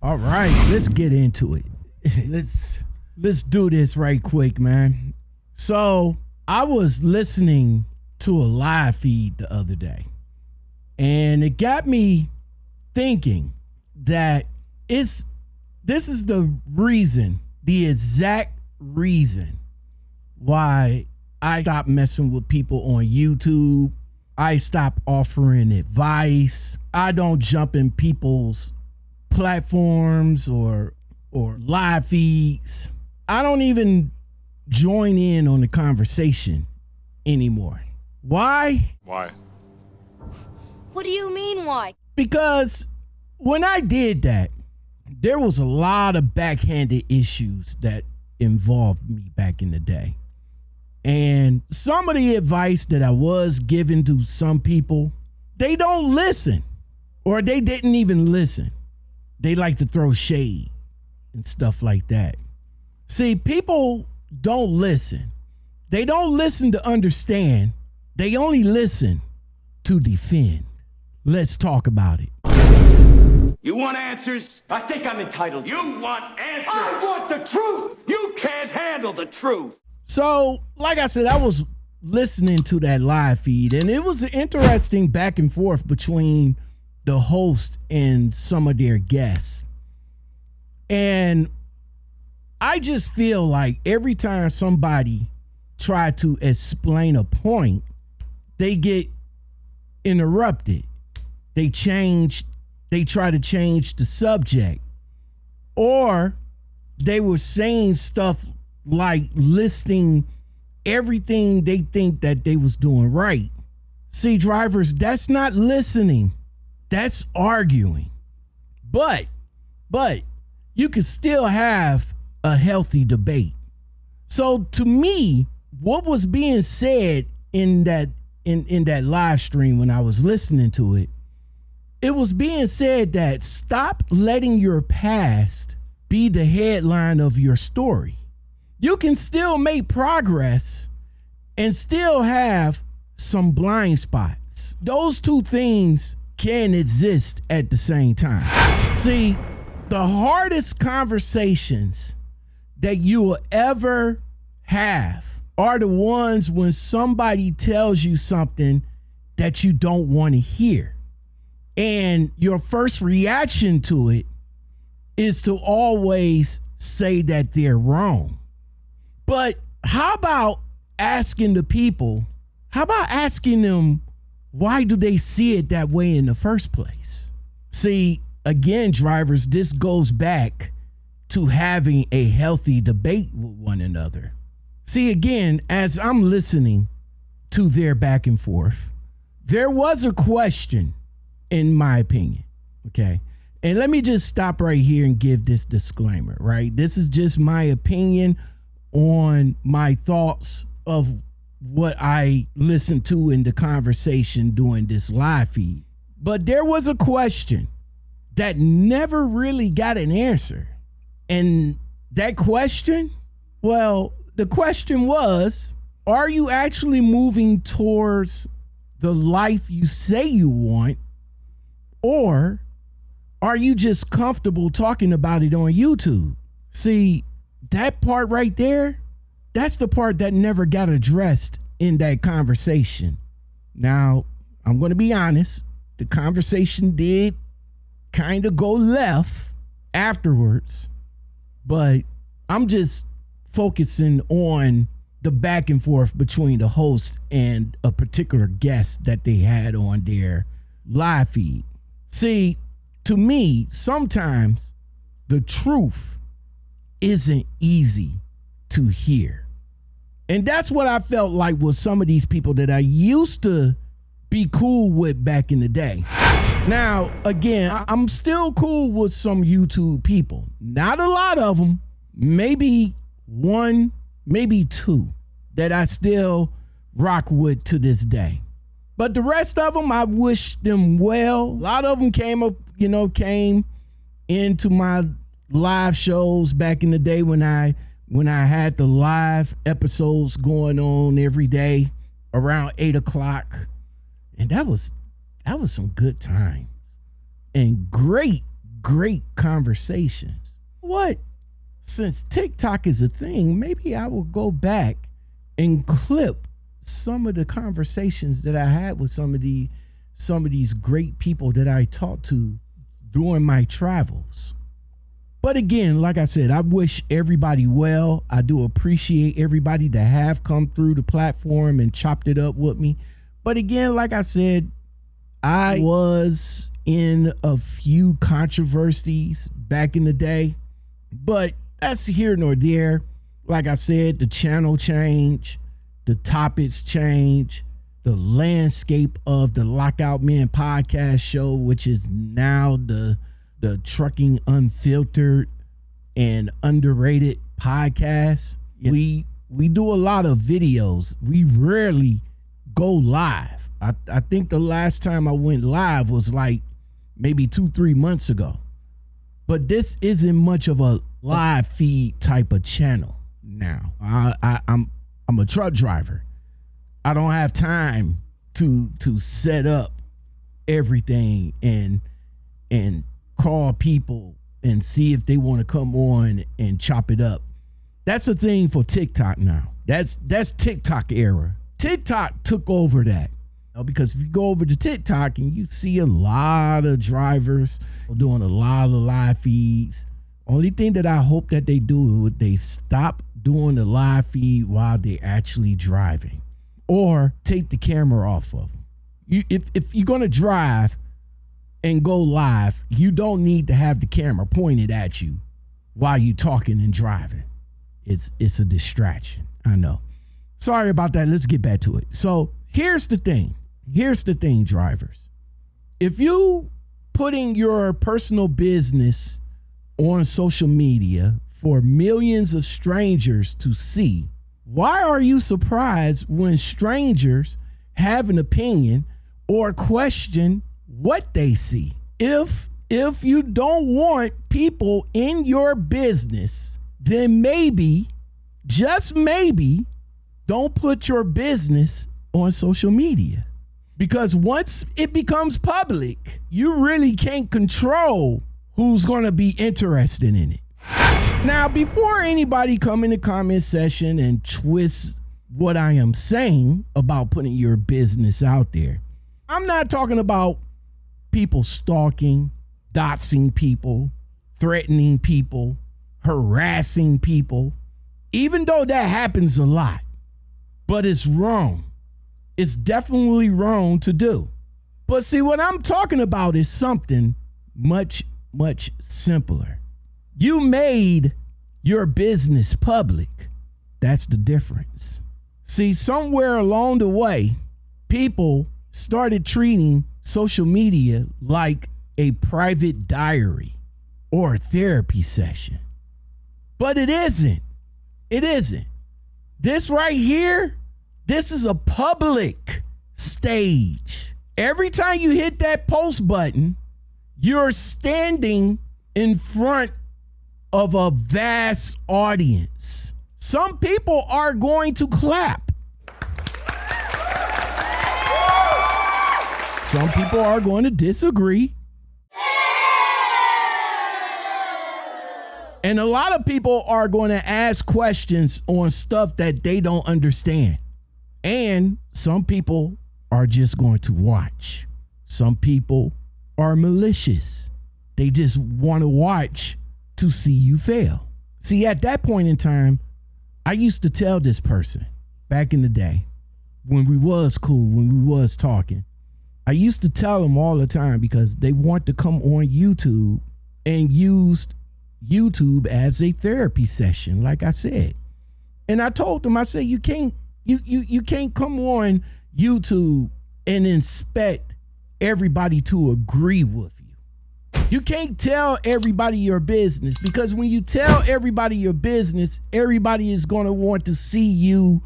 All right, let's get into it. Let's do this right quick, man. So I was listening to a live feed the other day, and it got me thinking that this is the exact reason why I stopped messing with people on YouTube. I stopped offering advice. I don't jump in people's platforms or live feeds. I don't even join in on the conversation anymore. Why? Why? What do you mean, why? Because when I did that, there was a lot of backhanded issues that involved me back in the day. And some of the advice that I was giving to some people, they don't listen, or they didn't even listen. They like to throw shade and stuff like that. See, people don't listen. They don't listen to understand. They only listen to defend. Let's talk about it. You want answers? I think I'm entitled. You want answers? I want the truth! You can't handle the truth. So, like I said, I was listening to that live feed, and it was an interesting back and forth between the host and some of their guests. And I just feel like every time somebody try to explain a point, they get interrupted. They try to change the subject, or they were saying stuff like listing everything they think that they was doing right. See, drivers, that's not listening. That's arguing. But you can still have a healthy debate. So to me, what was being said in that live stream when I was listening to it, it was being said that stop letting your past be the headline of your story. You can still make progress and still have some blind spots. Those two things can exist at the same time. See, the hardest conversations that you will ever have are the ones when somebody tells you something that you don't want to hear. And your first reaction to it is to always say that they're wrong. But how about asking the people, how about asking them, why do they see it that way in the first place? See, again, drivers, this goes back to having a healthy debate with one another. See, again, as I'm listening to their back and forth, there was a question, in my opinion, okay? And let me just stop right here and give this disclaimer, right? This is just my opinion on my thoughts of what I listened to in the conversation during this live feed. But there was a question that never really got an answer. And that question, well, the question was, are you actually moving towards the life you say you want, or are you just comfortable talking about it on YouTube? See, that part right there, that's the part that never got addressed in that conversation. Now, I'm going to be honest, the conversation did kind of go left afterwards, but I'm just focusing on the back and forth between the host and a particular guest that they had on their live feed. See, to me, sometimes the truth isn't easy to hear. And that's what I felt like with some of these people that I used to be cool with back in the day. Now, again, I'm still cool with some YouTube people. Not a lot of them. Maybe one, maybe two that I still rock with to this day. But the rest of them, I wish them well. A lot of them came into my live shows back in the day when I had the live episodes going on every day around 8 o'clock. And that was some good times and great conversations. What? Since TikTok is a thing, maybe I will go back and clip some of the conversations that I had with some of these great people that I talked to during my travels. But again, like I said, I wish everybody well. I do appreciate everybody that have come through the platform and chopped it up with me. But again, like I said, I was in a few controversies back in the day, but that's here nor there. Like I said, the channel changed, the topics change, the landscape of the Lockout Men podcast show, which is now the Trucking Unfiltered and Underrated podcast. We do a lot of videos. We rarely go live. I think the last time I went live was like maybe 2-3 months ago. But this isn't much of a live feed type of channel now. I'm a truck driver. I don't have time to set up everything and call people and see if they want to come on and chop it up. That's a thing for TikTok now. That's TikTok era. TikTok took over that. Because if you go over to TikTok and you see a lot of drivers doing a lot of live feeds, only thing that I hope that they do is they stop doing the live feed while they're actually driving, or take the camera off of them. If you're gonna drive and go live, you don't need to have the camera pointed at you while you're talking and driving. It's a distraction. I know. Sorry about that. Let's get back to it. So here's the thing. Drivers. If you putting your personal business on social media for millions of strangers to see, why are you surprised when strangers have an opinion or question what they see? If you don't want people in your business, then maybe, just maybe, don't put your business on social media. Because once it becomes public, you really can't control who's going to be interested in it. Now, before anybody come in the comment section and twist what I am saying about putting your business out there, I'm not talking about people stalking, doxing people, threatening people, harassing people, even though that happens a lot. But it's wrong. It's definitely wrong to do. But see, what I'm talking about is something much simpler. You made your business public. That's the difference. See, somewhere along the way, people started treating social media like a private diary or a therapy session. But it isn't. It isn't. This right here, this is a public stage. Every time you hit that post button, you're standing in front of a vast audience. Some people are going to clap. Some people are going to disagree. And a lot of people are going to ask questions on stuff that they don't understand. And some people are just going to watch. Some people are malicious. They just want to watch to see you fail. See, at that point in time, I used to tell this person back in the day when we was cool, when we was talking, I used to tell them all the time because they want to come on YouTube and used YouTube as a therapy session, like I said. And I told them, I said, you can't come on YouTube and expect everybody to agree with you. You can't tell everybody your business, because when you tell everybody your business, everybody is going to want to see you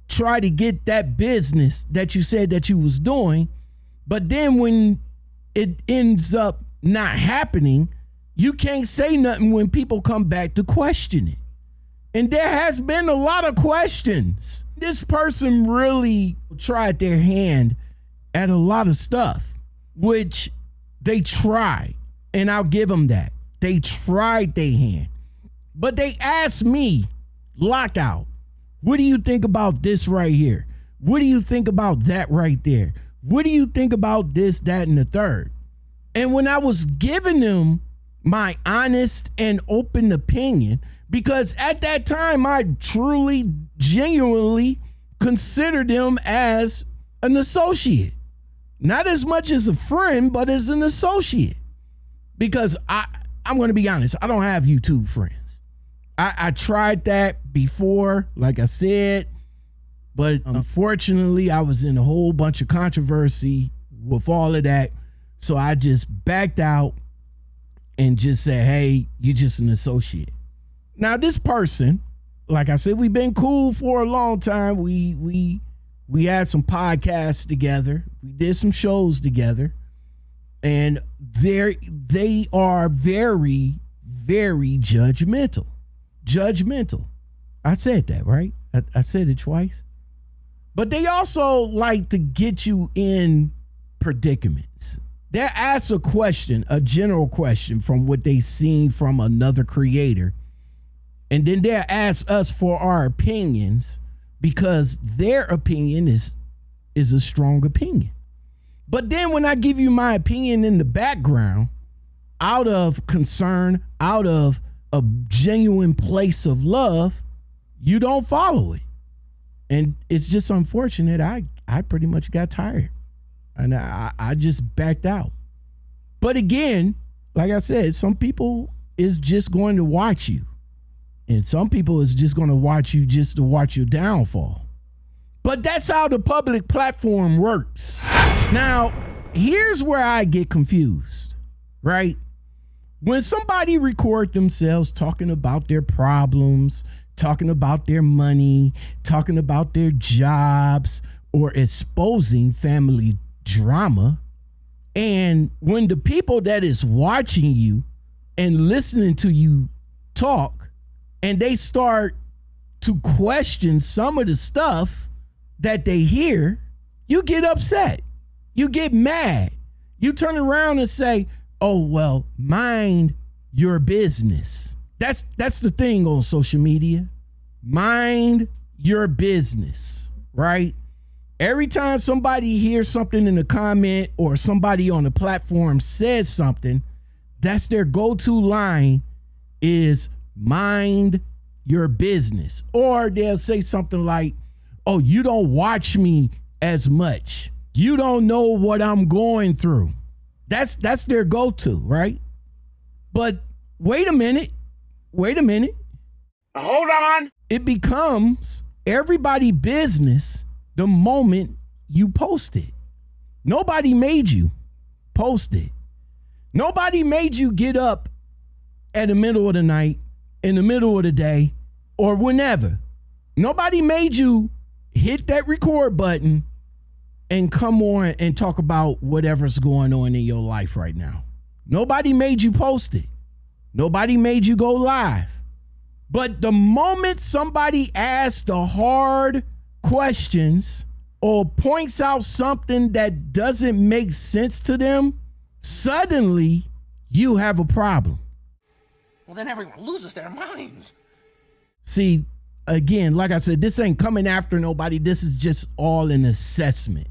try to get that business that you said that you was doing. But then when it ends up not happening, you can't say nothing when people come back to question it. And there has been a lot of questions. This person really tried their hand at a lot of stuff, which they tried. And I'll give them that. They tried their hand. But they asked me, Lockout, what do you think about this right here? What do you think about that right there? What do you think about this, that, and the third? And when I was giving them my honest and open opinion, because at that time I truly, genuinely considered them as an associate. Not as much as a friend, but as an associate. Because I'm going to be honest, I don't have YouTube friends. I tried that before, like I said, but unfortunately I was in a whole bunch of controversy with all of that. So I just backed out and just said, hey, you're just an associate. Now this person, like I said, we've been cool for a long time. We had some podcasts together. We did some shows together. And they are very, very judgmental. Judgmental. I said that, right? I said it twice. But they also like to get you in predicaments. They'll ask a question, a general question from what they've seen from another creator. And then they'll ask us for our opinions because their opinion is a strong opinion. But then when I give you my opinion in the background, out of concern, out of a genuine place of love, you don't follow it. And it's just unfortunate. I pretty much got tired. And I just backed out. But again, like I said, some people is just going to watch you. And some people is just going to watch you just to watch your downfall. But that's how the public platform works. Now, here's where I get confused, right? When somebody record themselves talking about their problems, talking about their money, talking about their jobs, or exposing family drama, and when the people that is watching you and listening to you talk, and they start to question some of the stuff that they hear, you get upset. You get mad. You turn around and say, oh, well, mind your business. That's the thing on social media. Mind your business, right? Every time somebody hears something in the comment or somebody on the platform says something, that's their go-to line is mind your business. Or they'll say something like, oh, you don't watch me as much. You don't know what I'm going through. That's their go-to, right? But wait a minute. Hold on. It becomes everybody's business the moment you post it. Nobody made you post it. Nobody made you get up at the middle of the night, in the middle of the day, or whenever. Nobody made you hit that record button and come on and talk about whatever's going on in your life right now. Nobody made you post it. Nobody made you go live. But the moment somebody asks the hard questions or points out something that doesn't make sense to them, suddenly you have a problem. Well, then everyone loses their minds. See, again, like I said, this ain't coming after nobody. This is just all an assessment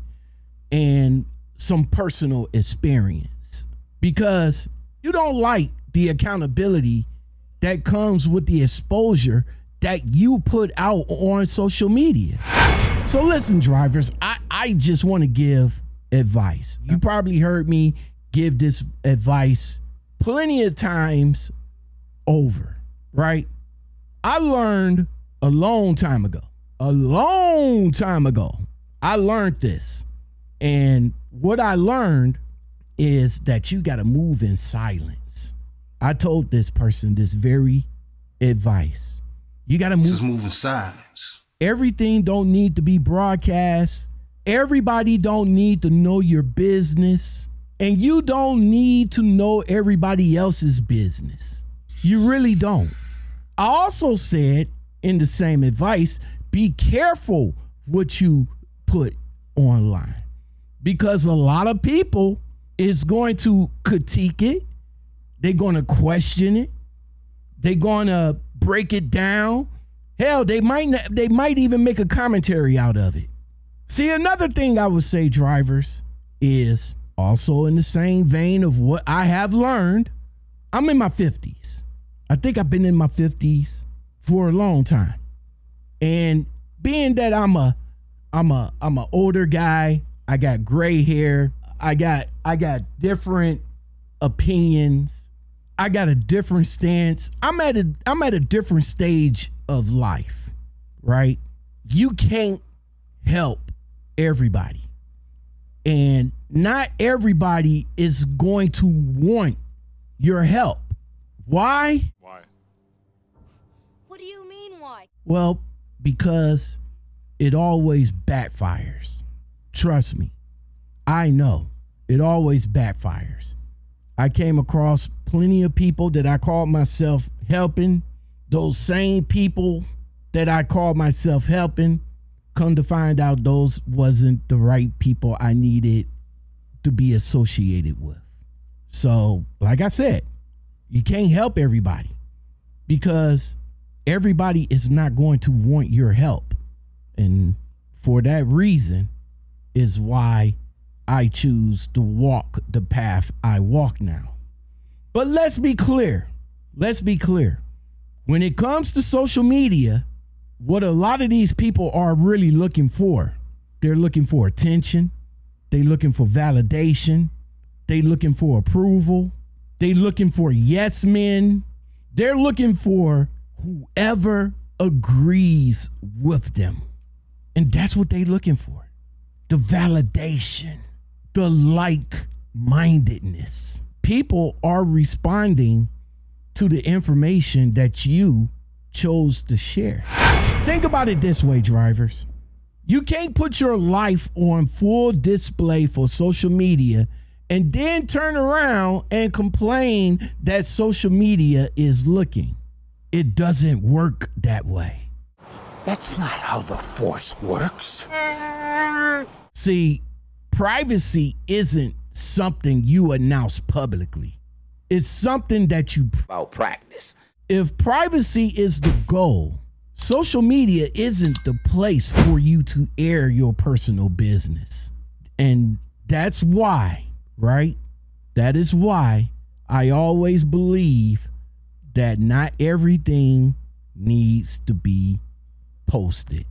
and some personal experience, because you don't like the accountability that comes with the exposure that you put out on social media. So listen, drivers, I just want to give advice. You probably heard me give this advice plenty of times over, right? I learned a long time ago, I learned this. And what I learned is that you got to move in silence. I told this person this very advice. You got to move in silence. Everything don't need to be broadcast. Everybody don't need to know your business. And you don't need to know everybody else's business. You really don't. I also said in the same advice, be careful what you put online, because a lot of people is going to critique it. They're going to question it. They're going to break it down. Hell, they might even make a commentary out of it. See, another thing I would say, drivers, is also in the same vein of what I have learned. I'm in my 50s. I think I've been in my 50s for a long time. And being that I'm a older guy, I got gray hair, I got different opinions, I got a different stance. I'm at a different stage of life, right? You can't help everybody. And not everybody is going to want your help. Why? What do you mean, why? Well, because it always backfires. Trust me. I know. It always backfires. I came across plenty of people that I called myself helping. Those same people that I called myself helping, come to find out those wasn't the right people I needed to be associated with. So, like I said, you can't help everybody, because everybody is not going to want your help. And for that reason is why I choose to walk the path I walk now. But let's be clear. When it comes to social media, what a lot of these people are really looking for, they're looking for attention. They're looking for validation. They're looking for approval. They're looking for yes men. They're looking for whoever agrees with them. And that's what they're looking for. The validation, the like-mindedness. People are responding to the information that you chose to share. Think about it this way, drivers. You can't put your life on full display for social media and then turn around and complain that social media is looking. It doesn't work that way. That's not how the Force works. See, privacy isn't something you announce publicly. It's something that you About practice. If privacy is the goal, social media isn't the place for you to air your personal business. And that's why, right? That is why I always believe that not everything needs to be posted.